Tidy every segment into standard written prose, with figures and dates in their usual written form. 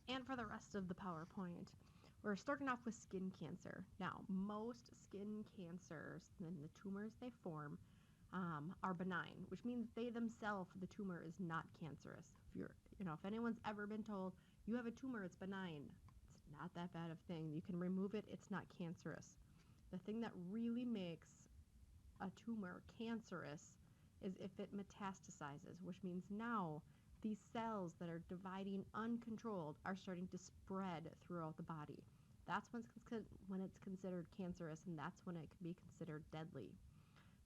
and for the rest of the PowerPoint. We're starting off with skin cancer. Now, most skin cancers and the tumors they form are benign, which means they themselves, the tumor is not cancerous. If anyone's ever been told you have a tumor, it's benign, it's not that bad of a thing. You can remove it, it's not cancerous. The thing that really makes a tumor cancerous is if it metastasizes, which means now these cells that are dividing uncontrolled are starting to spread throughout the body. That's when it's considered cancerous, and that's when it can be considered deadly.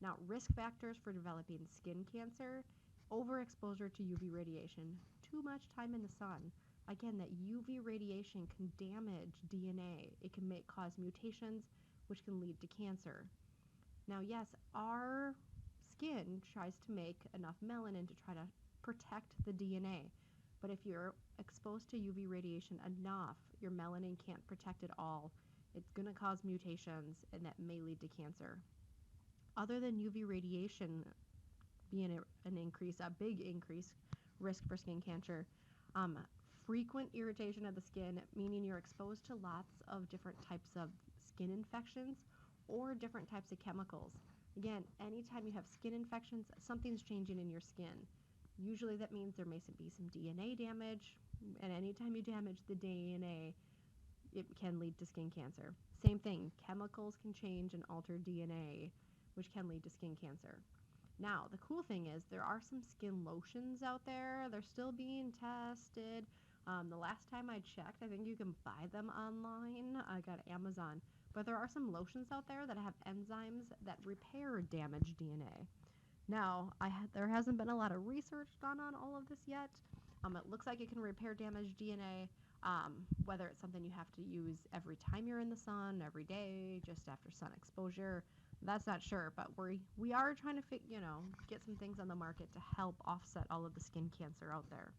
Now, risk factors for developing skin cancer: overexposure to UV radiation, too much time in the sun. Again, that UV radiation can damage DNA. It can cause mutations, which can lead to cancer. Now, yes, our skin tries to make enough melanin to try to protect the DNA. But if you're exposed to UV radiation enough, your melanin can't protect it all. It's going to cause mutations, and that may lead to cancer. Other than UV radiation being a big increase risk for skin cancer, um, frequent irritation of the skin, meaning you're exposed to lots of different types of skin infections or different types of chemicals. Again, anytime you have skin infections, something's changing in your skin. Usually that means there may be some DNA damage, and anytime you damage the DNA, it can lead to skin cancer. Same thing, chemicals can change and alter DNA, which can lead to skin cancer. Now, the cool thing is there are some skin lotions out there. They're still being tested. The last time I checked, I think you can buy them online. I got Amazon. But there are some lotions out there that have enzymes that repair damaged DNA. Now, there hasn't been a lot of research done on all of this yet. It looks like it can repair damaged DNA. Whether it's something you have to use every time you're in the sun, every day, just after sun exposure, that's not sure. But we are trying to get some things on the market to help offset all of the skin cancer out there.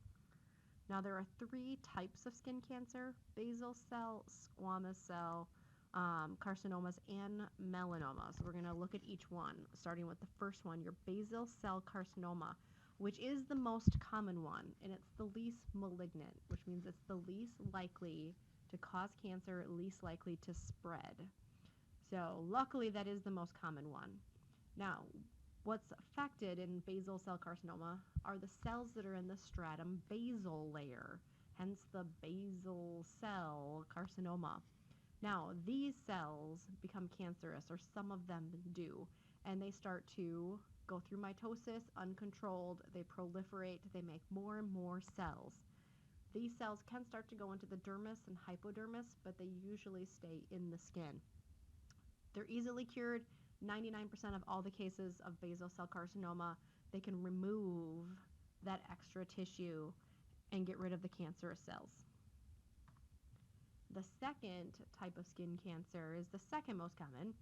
Now, there are 3 types of skin cancer: basal cell, squamous cell, carcinomas, and melanomas. We're going to look at each one, starting with the first one, your basal cell carcinoma, which is the most common one, and it's the least malignant, which means it's the least likely to cause cancer, least likely to spread. So luckily, that is the most common one. Now, what's affected in basal cell carcinoma are the cells that are in the stratum basal layer, hence the basal cell carcinoma. Now, these cells become cancerous, or some of them do, and they start to go through mitosis uncontrolled. They proliferate, they make more and more cells. These cells can start to go into the dermis and hypodermis, but they usually stay in the skin. They're easily cured. 99% of all the cases of basal cell carcinoma, they can remove that extra tissue and get rid of the cancerous cells. The second type of skin cancer is the second most common,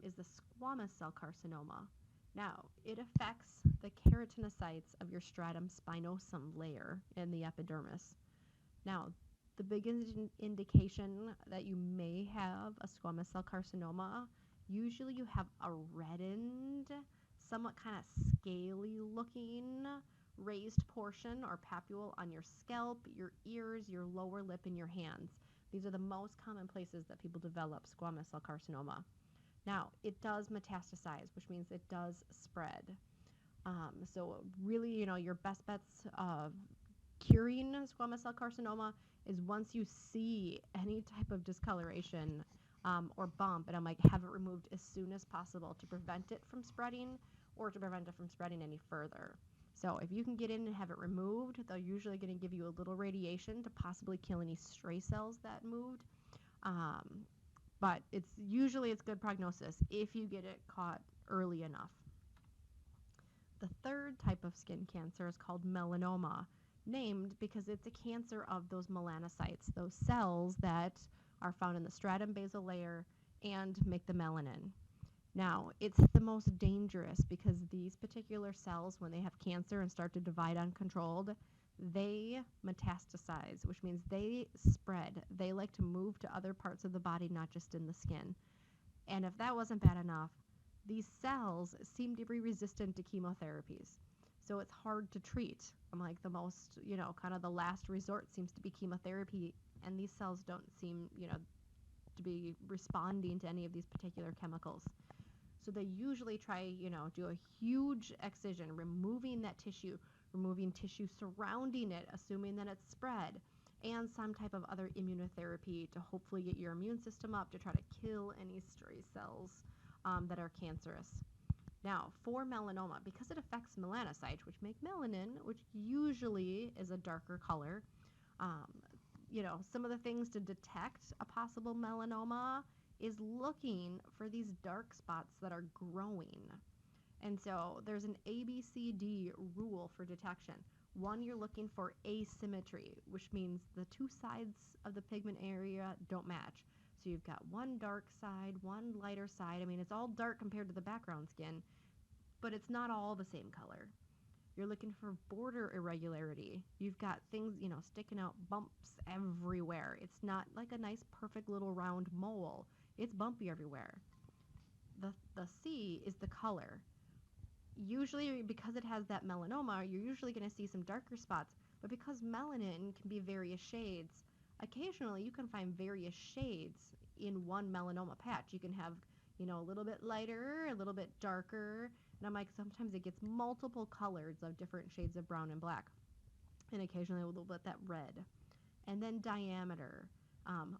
is the squamous cell carcinoma. Now, it affects the keratinocytes of your stratum spinosum layer in the epidermis. Now, the biggest indication that you may have a squamous cell carcinoma, usually you have a reddened, somewhat kind of scaly looking raised portion or papule on your scalp, your ears, your lower lip, and your hands. These are the most common places that people develop squamous cell carcinoma. Now, it does metastasize, which means it does spread. So really, your best bets of curing squamous cell carcinoma is once you see any type of discoloration or bump, and I'm like, have it removed as soon as possible to prevent it from spreading or to prevent it from spreading any further. So if you can get in and have it removed, they're usually going to give you a little radiation to possibly kill any stray cells that moved. But it's good prognosis if you get it caught early enough. The third type of skin cancer is called melanoma, named because it's a cancer of those melanocytes, those cells that are found in the stratum basal layer and make the melanin. Now, it's the most dangerous because these particular cells, when they have cancer and start to divide uncontrolled, they metastasize, which means they spread. They like to move to other parts of the body, not just in the skin. And if that wasn't bad enough, these cells seem to be resistant to chemotherapies. So it's hard to treat. I'm like, the most, kind of the last resort seems to be chemotherapy, and these cells don't seem, to be responding to any of these particular chemicals. So they usually try, do a huge excision, removing that tissue, removing tissue surrounding it, assuming that it's spread, and some type of other immunotherapy to hopefully get your immune system up to try to kill any stray cells that are cancerous. Now, for melanoma, because it affects melanocytes, which make melanin, which usually is a darker color, um, some of the things to detect a possible melanoma is looking for these dark spots that are growing. And so there's an ABCD rule for detection. One, you're looking for asymmetry, which means the two sides of the pigment area don't match. So you've got one dark side, one lighter side. I mean, it's all dark compared to the background skin, but it's not all the same color. You're looking for border irregularity. You've got things, sticking out, bumps everywhere. It's not like a nice, perfect little round mole. It's bumpy everywhere. The C is the color. Usually, because it has that melanoma, you're usually going to see some darker spots. But because melanin can be various shades, occasionally you can find various shades in one melanoma patch. You can have, a little bit lighter, a little bit darker. And I'm like, sometimes it gets multiple colors of different shades of brown and black. And occasionally a little bit that red. And then diameter.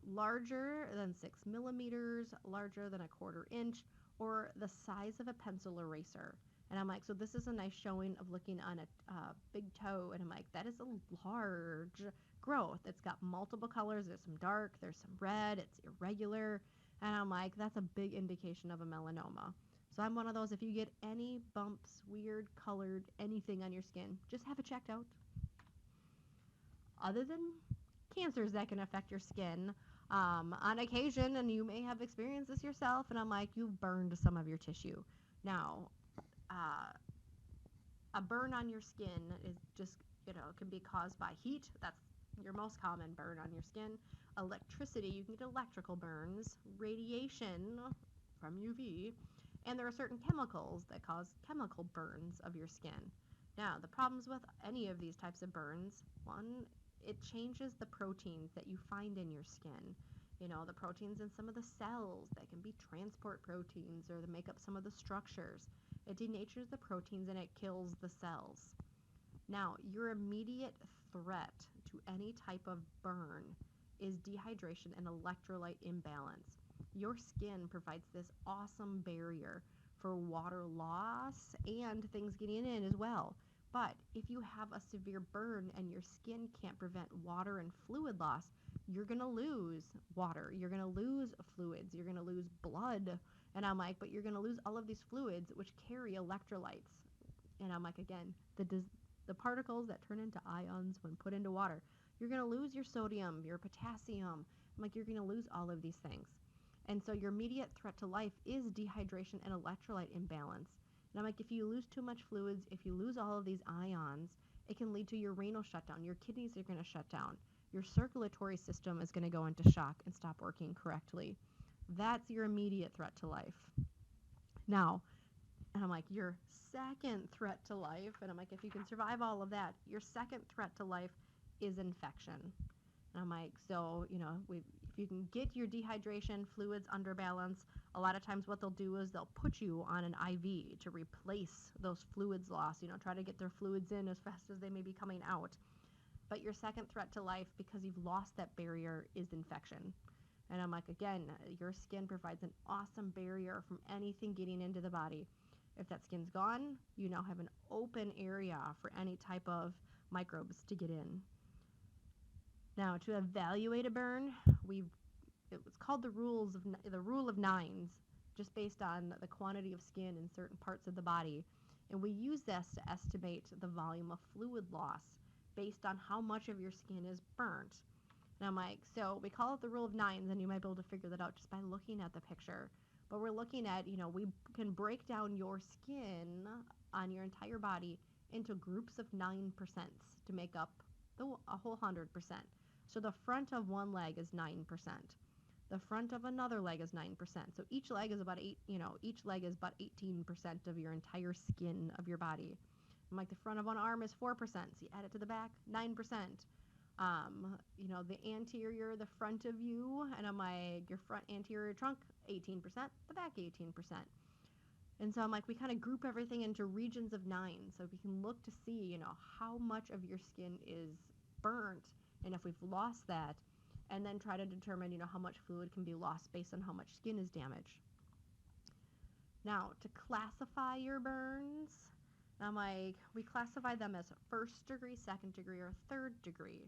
Larger than 6 millimeters, larger than a 1/4 inch, or the size of a pencil eraser. And I'm like, so this is a nice showing of looking on a big toe. And I'm like, that is a large growth. It's got multiple colors. There's some dark, there's some red, it's irregular. And I'm like, that's a big indication of a melanoma. So I'm one of those, if you get any bumps, weird colored, anything on your skin, just have it checked out. Other than cancers that can affect your skin, on occasion, and you may have experienced this yourself, and I'm like, you've burned some of your tissue. Now, a burn on your skin is just, can be caused by heat. That's your most common burn on your skin. Electricity, you can get electrical burns, radiation from UV, and there are certain chemicals that cause chemical burns of your skin. Now, the problems with any of these types of burns, one, it changes the proteins that you find in your skin. The proteins in some of the cells that can be transport proteins or that make up some of the structures. It denatures the proteins and it kills the cells. Now, your immediate threat to any type of burn is dehydration and electrolyte imbalance. Your skin provides this awesome barrier for water loss and things getting in as well. But if you have a severe burn and your skin can't prevent water and fluid loss, you're going to lose water. You're going to lose fluids. You're going to lose blood. And I'm like, but you're going to lose all of these fluids which carry electrolytes. And I'm like, again, the particles that turn into ions when put into water. You're going to lose your sodium, your potassium. I'm like, you're going to lose all of these things. And so your immediate threat to life is dehydration and electrolyte imbalance. And I'm like, if you lose too much fluids, if you lose all of these ions, it can lead to your renal shutdown. Your kidneys are going to shut down. Your circulatory system is going to go into shock and stop working correctly. That's your immediate threat to life. Now, and I'm like, your second threat to life, and I'm like, if you can survive all of that, your second threat to life is infection. And I'm like, so, if you can get your dehydration, fluids under balance, a lot of times what they'll do is they'll put you on an IV to replace those fluids lost, try to get their fluids in as fast as they may be coming out. But your second threat to life, because you've lost that barrier, is infection. And I'm like, again, your skin provides an awesome barrier from anything getting into the body. If that skin's gone, you now have an open area for any type of microbes to get in. Now, to evaluate a burn, it was called the rule of nines, just based on the quantity of skin in certain parts of the body. And we use this to estimate the volume of fluid loss based on how much of your skin is burnt. And I'm like, so we call it the rule of nines, and you might be able to figure that out just by looking at the picture. But we're looking at, we can break down your skin on your entire body into groups of 9% to make up a whole 100%. So the front of one leg is 9%. The front of another leg is 9%. So each leg is about 18% of your entire skin of your body. I'm like, the front of one arm is 4%. So you add it to the back, 9%. The anterior, the front of you, and I'm like, your front anterior trunk, 18%, the back, 18%. And so I'm like, we kind of group everything into regions of 9, so we can look to see, how much of your skin is burnt, and if we've lost that, and then try to determine, how much fluid can be lost based on how much skin is damaged. Now, to classify your burns, I'm like, we classify them as first degree, second degree, or third degree.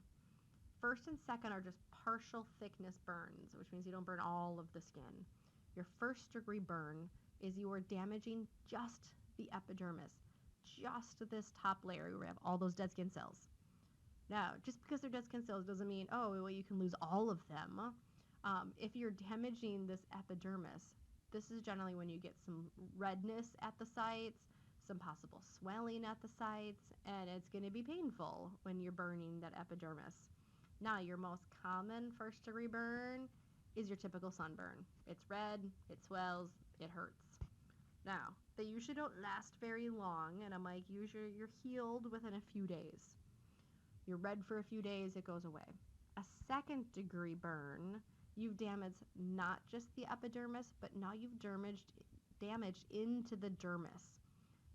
First and second are just partial thickness burns, which means you don't burn all of the skin. Your first degree burn is you are damaging just the epidermis, just this top layer where we have all those dead skin cells. Now, just because they're dead skin cells doesn't mean, you can lose all of them. If you're damaging this epidermis, this is generally when you get some redness at the sites, some possible swelling at the sites, and it's going to be painful when you're burning that epidermis. Now, your most common first degree burn is your typical sunburn. It's red, it swells, it hurts. Now, they usually don't last very long, and I'm like, usually you're healed within a few days. You're red for a few days, it goes away. A second degree burn, you've damaged not just the epidermis, but now you've damaged into the dermis.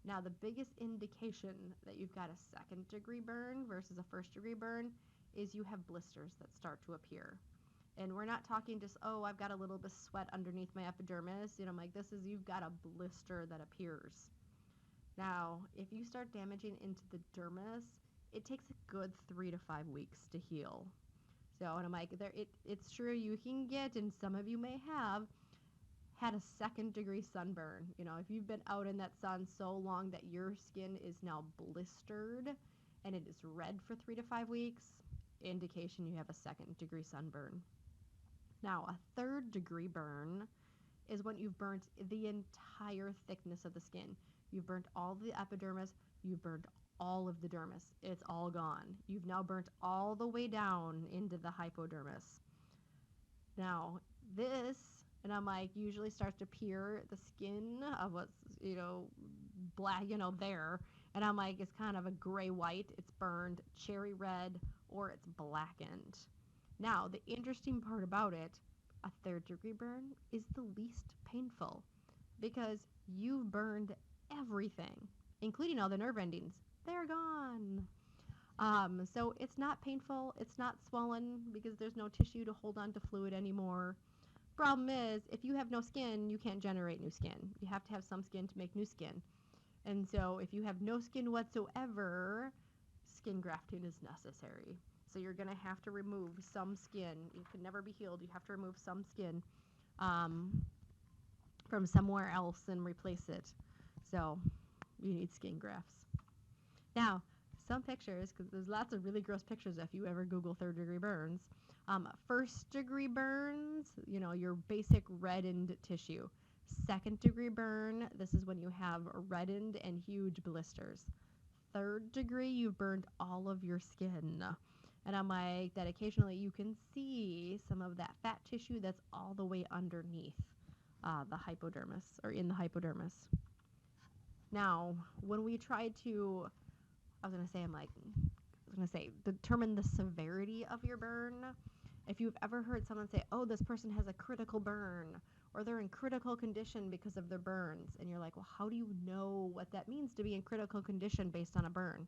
Now, the biggest indication that you've got a second degree burn versus a first degree burn is you have blisters that start to appear. And we're not talking just, I've got a little bit of sweat underneath my epidermis. I'm like, you've got a blister that appears. Now, if you start damaging into the dermis, it takes a good 3 to 5 weeks to heal. So, and I'm like, it's true you can get, and some of you may have, had a second degree sunburn. If you've been out in that sun so long that your skin is now blistered and it is red for 3 to 5 weeks, indication you have a second degree sunburn. Now, a third degree burn is when you've burnt the entire thickness of the skin. You've burnt all the epidermis, you've burnt all of the dermis. It's all gone. You've now burnt all the way down into the hypodermis. Now, this, and I'm like, usually starts to appear the skin of what's, black, there. And I'm like, it's kind of a gray-white, it's burned, cherry red, or it's blackened. Now, the interesting part about it, a third degree burn is the least painful because you've burned everything, including all the nerve endings. They're gone. So it's not painful, it's not swollen because there's no tissue to hold on to fluid anymore. Problem is, if you have no skin, you can't generate new skin. You have to have some skin to make new skin. And so if you have no skin whatsoever, skin grafting is necessary. So you're going to have to remove some skin. You can never be healed. You have to remove some skin from somewhere else and replace it. So you need skin grafts. Now, some pictures, because there's lots of really gross pictures if you ever Google third degree burns. First degree burns, your basic reddened tissue. Second degree burn, this is when you have reddened and huge blisters. Third degree, you've burned all of your skin. And I'm like, that occasionally you can see some of that fat tissue that's all the way underneath the hypodermis, or in the hypodermis. Now, when we try to, determine the severity of your burn, if you've ever heard someone say, this person has a critical burn, or they're in critical condition because of their burns, and you're like, well, how do you know what that means to be in critical condition based on a burn?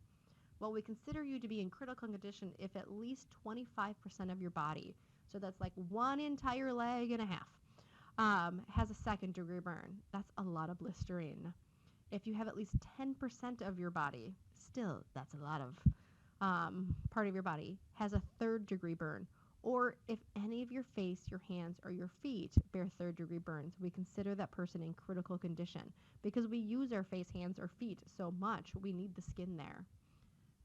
Well, we consider you to be in critical condition if at least 25% of your body, so that's like one entire leg and a half, has a second degree burn. That's a lot of blistering. If you have at least 10% of your body, still that's a lot of part of your body, has a third degree burn. Or if any of your face, your hands, or your feet bear third degree burns, we consider that person in critical condition because we use our face, hands, or feet so much, we need the skin there.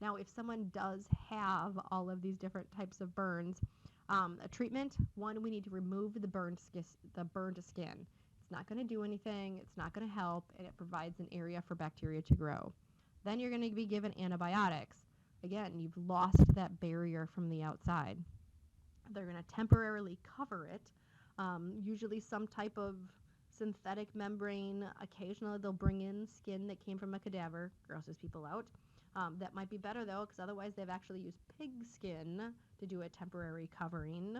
Now, if someone does have all of these different types of burns, a treatment, one, we need to remove the burned skin. It's not going to do anything, it's not going to help, and it provides an area for bacteria to grow. Then you're going to be given antibiotics. Again, you've lost that barrier from the outside. They're going to temporarily cover it, usually some type of Synthetic membrane, occasionally they'll bring in skin that came from a cadaver, grosses people out. That might be better though, because otherwise they've actually used pig skin to do a temporary covering.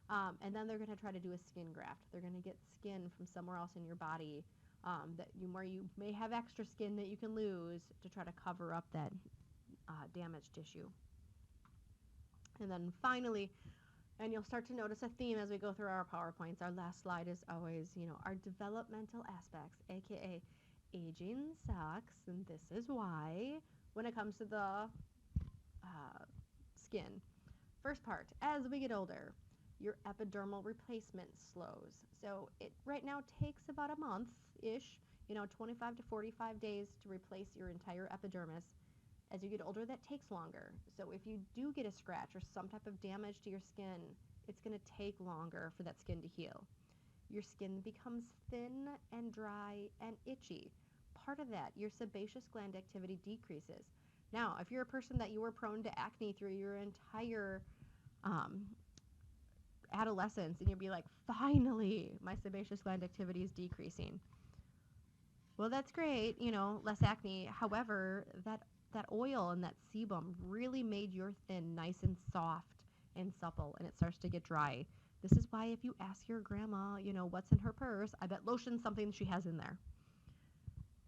And then they're going to try to do a skin graft. They're going to get skin from somewhere else in your body where you may have extra skin that you can lose to try to cover up that damaged tissue. And then finally, and you'll start to notice a theme as we go through our PowerPoints. Our last slide is always, our developmental aspects, aka aging sucks, and this is why when it comes to the skin. First part, as we get older, your epidermal replacement slows. So it right now takes about a month-ish, 25 to 45 days to replace your entire epidermis. As you get older, that takes longer. So if you do get a scratch or some type of damage to your skin, it's going to take longer for that skin to heal. Your skin becomes thin and dry and itchy. Part of that, your sebaceous gland activity decreases. Now, if you're a person that you were prone to acne through your entire adolescence, and you'll be like, finally, my sebaceous gland activity is decreasing. Well, that's great, less acne. However, that oil and that sebum really made your skin nice and soft and supple, and it starts to get dry. This is why if you ask your grandma, what's in her purse, I bet lotion's something she has in there.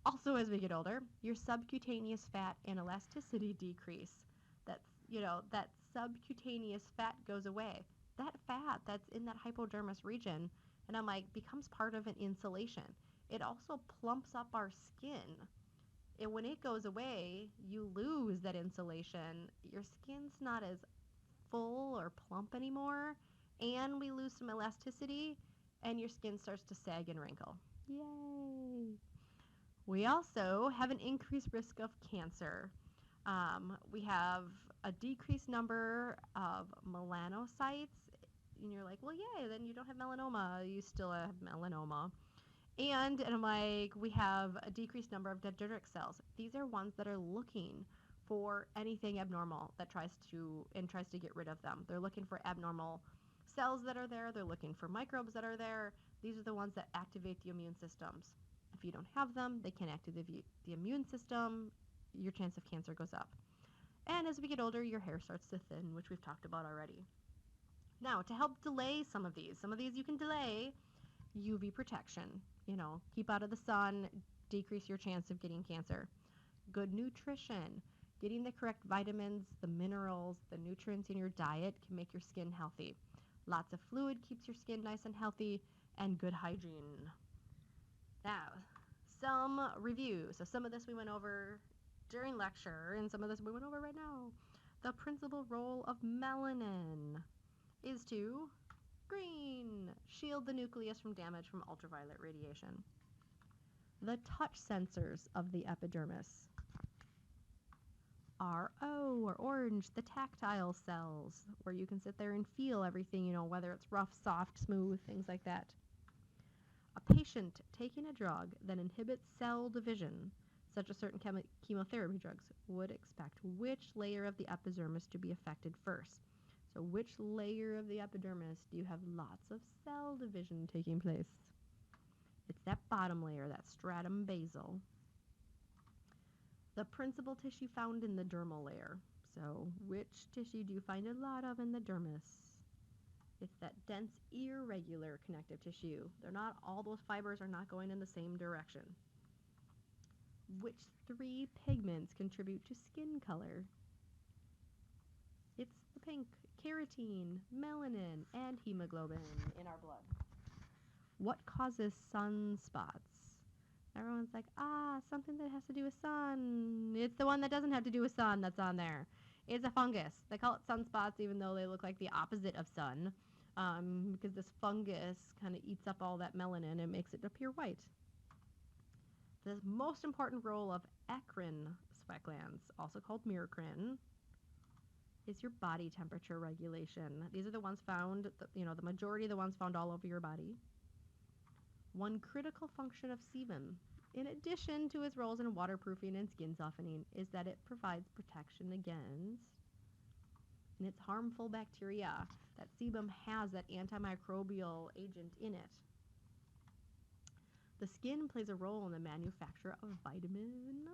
Also, as we get older, your subcutaneous fat and elasticity decrease. That subcutaneous fat goes away. That fat that's in that hypodermis region, and I'm like, becomes part of an insulation. It also plumps up our skin. And when it goes away, you lose that insulation. Your skin's not as full or plump anymore, and we lose some elasticity, and your skin starts to sag and wrinkle. Yay! We also have an increased risk of cancer. We have a decreased number of melanocytes, and you're like, well, yay, then you don't have melanoma. You still have melanoma. And I'm like, we have a decreased number of dendritic cells. These are ones that are looking for anything abnormal that tries to get rid of them. They're looking for abnormal cells that are there. They're looking for microbes that are there. These are the ones that activate the immune systems. If you don't have them, they can activate the immune system. Your chance of cancer goes up. And as we get older, your hair starts to thin, which we've talked about already. Now, to help delay some of these you can delay. UV protection, keep out of the sun, decrease your chance of getting cancer. Good nutrition, getting the correct vitamins, the minerals, the nutrients in your diet can make your skin healthy. Lots of fluid keeps your skin nice and healthy, and good hygiene. Now, some review. So some of this we went over during lecture, and some of this we went over right now. The principal role of melanin is to green, shield the nucleus from damage from ultraviolet radiation. The touch sensors of the epidermis are or orange, the tactile cells, where you can sit there and feel everything, whether it's rough, soft, smooth, things like that. A patient taking a drug that inhibits cell division, such as certain chemotherapy drugs, would expect which layer of the epidermis to be affected first. So which layer of the epidermis do you have lots of cell division taking place? It's that bottom layer, that stratum basal. The principal tissue found in the dermal layer. So which tissue do you find a lot of in the dermis? It's that dense, irregular connective tissue. All those fibers are not going in the same direction. Which 3 pigments contribute to skin color? It's the pink, keratin, melanin, and hemoglobin in our blood. What causes sunspots? Everyone's like, something that has to do with sun. It's the one that doesn't have to do with sun that's on there. It's a fungus. They call it sunspots even though they look like the opposite of sun, because this fungus kind of eats up all that melanin and makes it appear white. The most important role of eccrine sweat glands, also called merocrine, is your body temperature regulation. These are the ones found, the majority of the ones found all over your body. One critical function of sebum, in addition to its roles in waterproofing and skin softening, is that it provides protection against its harmful bacteria. That sebum has that antimicrobial agent in it. The skin plays a role in the manufacture of vitamin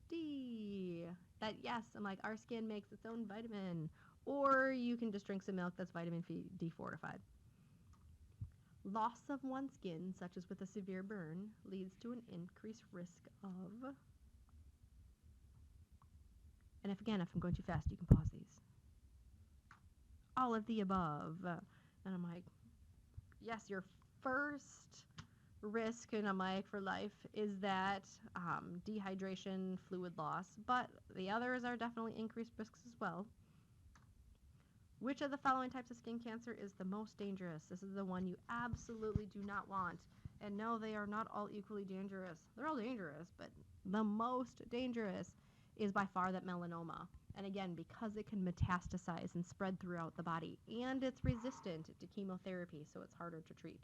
D. That, yes, I'm like, our skin makes its own vitamin. Or you can just drink some milk that's vitamin D fortified. Loss of one's skin, such as with a severe burn, leads to an increased risk of... And if I'm going too fast, you can pause these. All of the above. And I'm like, yes, your first risk, and I'm like, for life, is that dehydration, fluid loss, but the others are definitely increased risks as well. Which of the following types of skin cancer is the most dangerous? This is the one you absolutely do not want. And no, they are not all equally dangerous. They're all dangerous, but the most dangerous is by far that melanoma. And again, because it can metastasize and spread throughout the body, and it's resistant to chemotherapy, so it's harder to treat.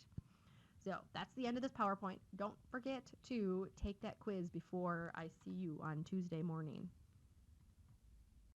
So that's the end of this PowerPoint. Don't forget to take that quiz before I see you on Tuesday morning.